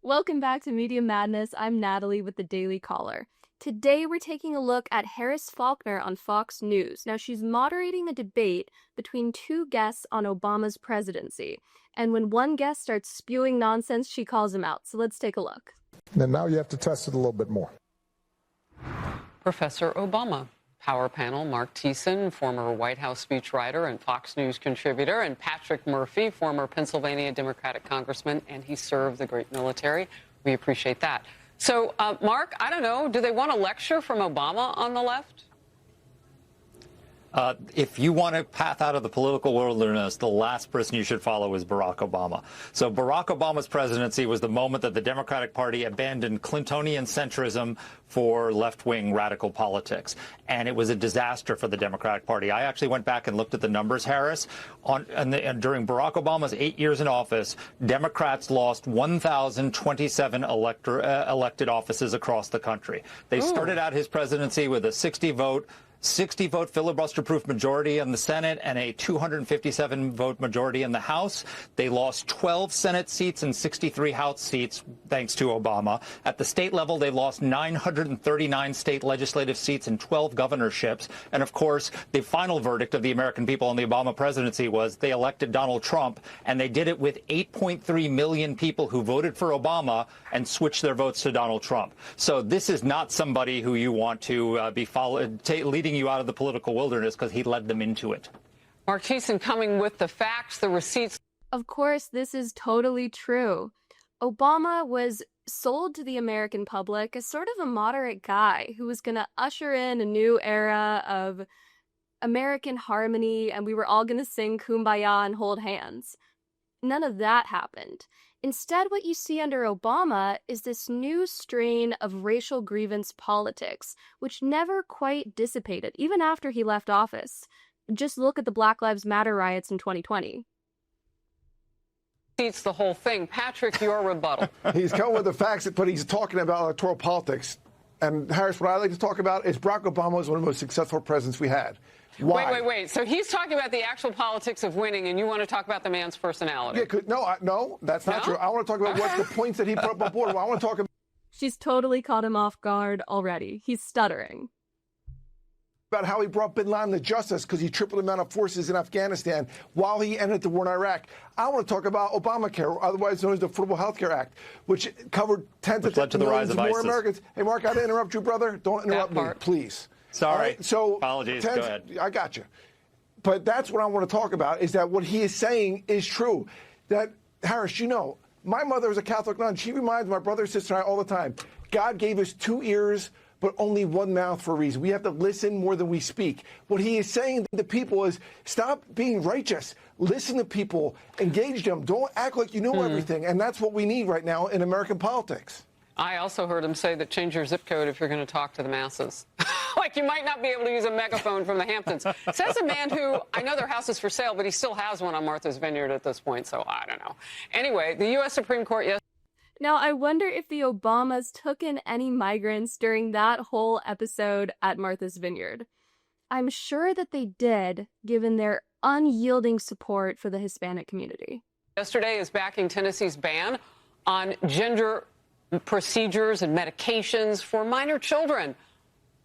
Welcome back to Media Madness. I'm Natalie with the Daily Caller. Today we're taking a look at Harris Faulkner on Fox News. Now she's moderating a debate between two guests on Obama's presidency. And when one guest starts spewing nonsense, she calls him out. So let's take a look. And now you have to test it a little bit more. Professor Obama. Power panel, Marc Thiessen, former White House speechwriter and Fox News contributor, and Patrick Murphy, former Pennsylvania Democratic congressman, and he served the great military. We appreciate that. So, Mark, I don't know, do they want a lecture from Obama on the left? If you want a path out of the political wilderness, the last person you should follow is Barack Obama. So Barack Obama's presidency was the moment that the Democratic Party abandoned Clintonian centrism for left-wing radical politics. And it was a disaster for the Democratic Party. I actually went back and looked at the numbers, Harris. During Barack Obama's 8 years in office, Democrats lost 1,027 elected offices across the country. They started out his presidency with a 60-vote filibuster-proof majority in the Senate and a 257-vote majority in the House. They lost 12 Senate seats and 63 House seats, thanks to Obama. At the state level, they lost 939 state legislative seats and 12 governorships. And, of course, the final verdict of the American people on the Obama presidency was they elected Donald Trump, and they did it with 8.3 million people who voted for Obama and switched their votes to Donald Trump. So this is not somebody who you want to be leading you out of the political wilderness, because he led them into it. Marc Thiessen coming with the facts, the receipts. Of course, this is totally true. Obama was sold to the American public as sort of a moderate guy who was going to usher in a new era of American harmony, and we were all going to sing Kumbaya and hold hands. None of that happened. Instead, what you see under Obama is this new strain of racial grievance politics, which never quite dissipated, even after he left office. Just look at the Black Lives Matter riots in 2020. It's the whole thing. Patrick, your rebuttal. He's coming with the facts, but he's talking about electoral politics. And, Harris, what I like to talk about is Barack Obama is one of the most successful presidents we had. Why? Wait. So he's talking about the actual politics of winning, and you want to talk about the man's personality? Yeah, no, that's not true. I want to talk about what's the points that he put up on board. I want to talk She's totally caught him off guard already. He's stuttering. about how he brought bin Laden to justice because he tripled the amount of forces in Afghanistan while he ended the war in Iraq. I want to talk about Obamacare, otherwise known as the Affordable Health Care Act, which covered tens of millions more Americans. Hey, Mark, I didn't interrupt you, brother. Don't interrupt me, please. Sorry. Right? So, apologies. Go ahead. I got you. But that's what I want to talk about, is that what he is saying is true. That, Harris, you know, my mother was a Catholic nun. She reminds my brother, sister, and I all the time, God gave us 2 ears, but only one mouth for a reason. We have to listen more than we speak. What he is saying to people is, stop being righteous. Listen to people. Engage them. Don't act like you know everything. And that's what we need right now in American politics. I also heard him say that change your zip code if you're going to talk to the masses. Like, you might not be able to use a megaphone from the Hamptons. Says a man who, I know their house is for sale, but he still has one on Martha's Vineyard at this point, so I don't know. Anyway, the U.S. Supreme Court yesterday. Now, I wonder if the Obamas took in any migrants during that whole episode at Martha's Vineyard. I'm sure that they did, given their unyielding support for the Hispanic community. Yesterday is backing Tennessee's ban on gender procedures and medications for minor children.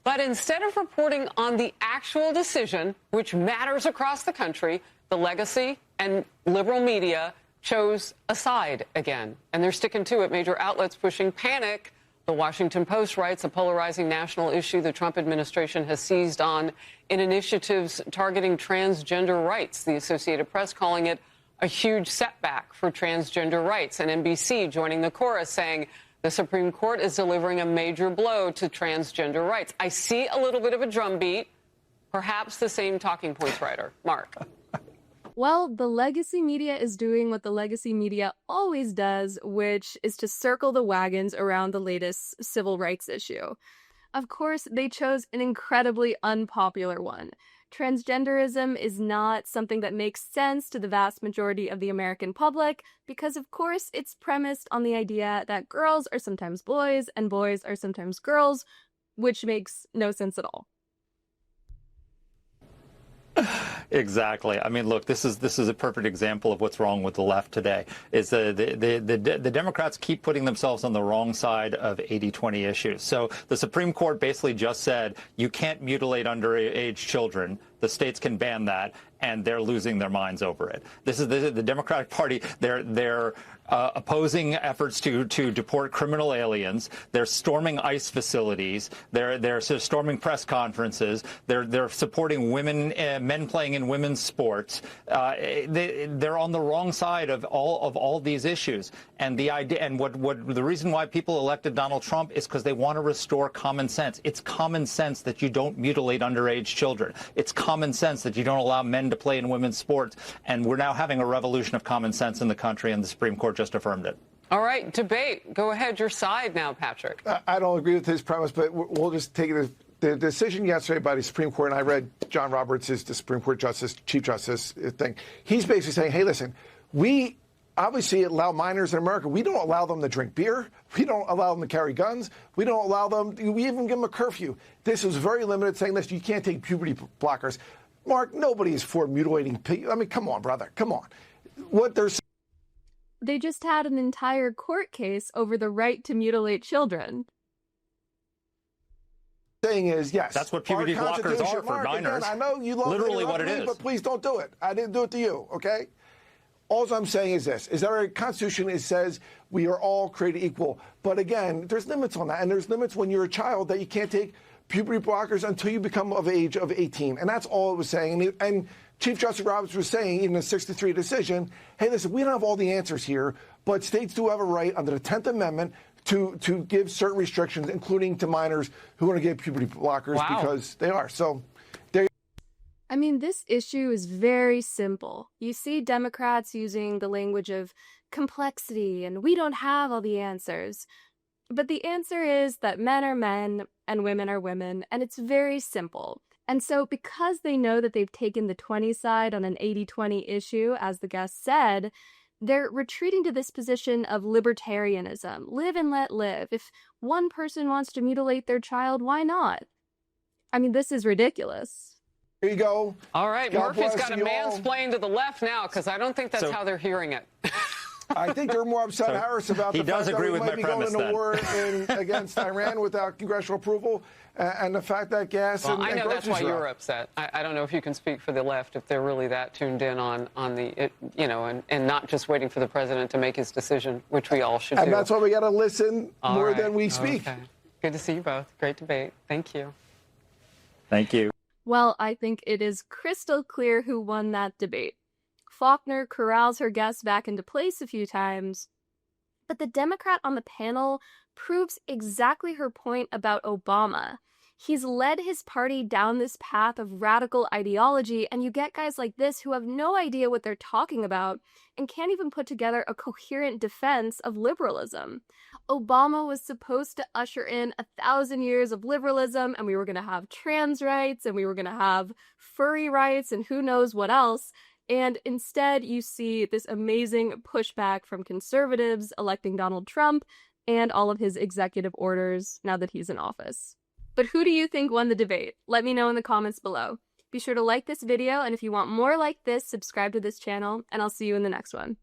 But instead of reporting on the actual decision, which matters across the country, the legacy and liberal media chose a side again. And they're sticking to it. Major outlets pushing panic. The Washington Post writes a polarizing national issue the Trump administration has seized on in initiatives targeting transgender rights. The Associated Press calling it a huge setback for transgender rights. And NBC joining the chorus saying the Supreme Court is delivering a major blow to transgender rights. I see a little bit of a drumbeat, perhaps the same talking points writer. Mark. Well, the legacy media is doing what the legacy media always does, which is to circle the wagons around the latest civil rights issue. Of course, they chose an incredibly unpopular one. Transgenderism is not something that makes sense to the vast majority of the American public because, of course, it's premised on the idea that girls are sometimes boys and boys are sometimes girls, which makes no sense at all. Exactly. I mean, look, this is a perfect example of what's wrong with the left today. Is the Democrats keep putting themselves on the wrong side of 80-20 issues. So the Supreme Court basically just said you can't mutilate underage children. The states can ban that, and they're losing their minds over it. This is the Democratic Party. They're opposing efforts to deport criminal aliens. They're storming ICE facilities. They're storming press conferences. They're supporting men playing in women's sports. They're on the wrong side of all these issues. And the idea, and the reason why people elected Donald Trump is because they want to restore common sense. It's common sense that you don't mutilate underage children. It's common sense that you don't allow men to play in women's sports. And we're now having a revolution of common sense in the country, and the Supreme Court just affirmed it. All right, debate. Go ahead, your side now, Patrick. I don't agree with his premise, but we'll just take it. The decision yesterday by the Supreme Court, and I read John Roberts, the Supreme Court Justice, Chief Justice thing. He's basically saying, hey, listen, we obviously allow minors in America. We don't allow them to drink beer. We don't allow them to carry guns. We don't allow them, we even give them a curfew. This is very limited, saying this, you can't take puberty blockers. Mark, nobody is for mutilating people. I mean, come on, brother, come on. What they're They just had an entire court case over the right to mutilate children. Saying is, yes. That's what puberty blockers are for minors. Again, I know you love literally what it is. But please don't do it. I didn't do it to you, okay? All I'm saying is this, is our Constitution, it says we are all created equal. But again, there's limits on that. And there's limits when you're a child that you can't take puberty blockers until you become of age of 18. And that's all it was saying. And Chief Justice Roberts was saying in the 63 decision, hey, listen, we don't have all the answers here, but states do have a right under the 10th Amendment to give certain restrictions, including to minors who want to get puberty blockers because they are. So there. I mean, this issue is very simple. You see Democrats using the language of complexity and we don't have all the answers. But the answer is that men are men and women are women, and it's very simple. And so because they know that they've taken the 20 side on an 80-20 issue, as the guest said, they're retreating to this position of libertarianism. Live and let live. If one person wants to mutilate their child, why not? I mean, this is ridiculous. Here you go. All right, God Murphy's got bless to you all. mansplain to the left now, because I don't think that's how they're hearing it. I think they're more upset, Harris, about the fact that we might be going into war against Iran without congressional approval, and the fact that gas and I know that's why groceries are you're up. upset. I don't know if you can speak for the left, if they're really that tuned in on the, and not just waiting for the president to make his decision, which we all should do. And that's why we got to listen more than we speak. Okay. Good to see you both. Great debate. Thank you. Thank you. Well, I think it is crystal clear who won that debate. Faulkner corrals her guests back into place a few times, but the Democrat on the panel proves exactly her point about Obama. He's led his party down this path of radical ideology, and you get guys like this who have no idea what they're talking about and can't even put together a coherent defense of liberalism. Obama was supposed to usher in 1,000 years of liberalism, and we were going to have trans rights, and we were going to have furry rights, and who knows what else. And instead, you see this amazing pushback from conservatives electing Donald Trump and all of his executive orders now that he's in office. But who do you think won the debate? Let me know in the comments below. Be sure to like this video, and if you want more like this, subscribe to this channel, and I'll see you in the next one.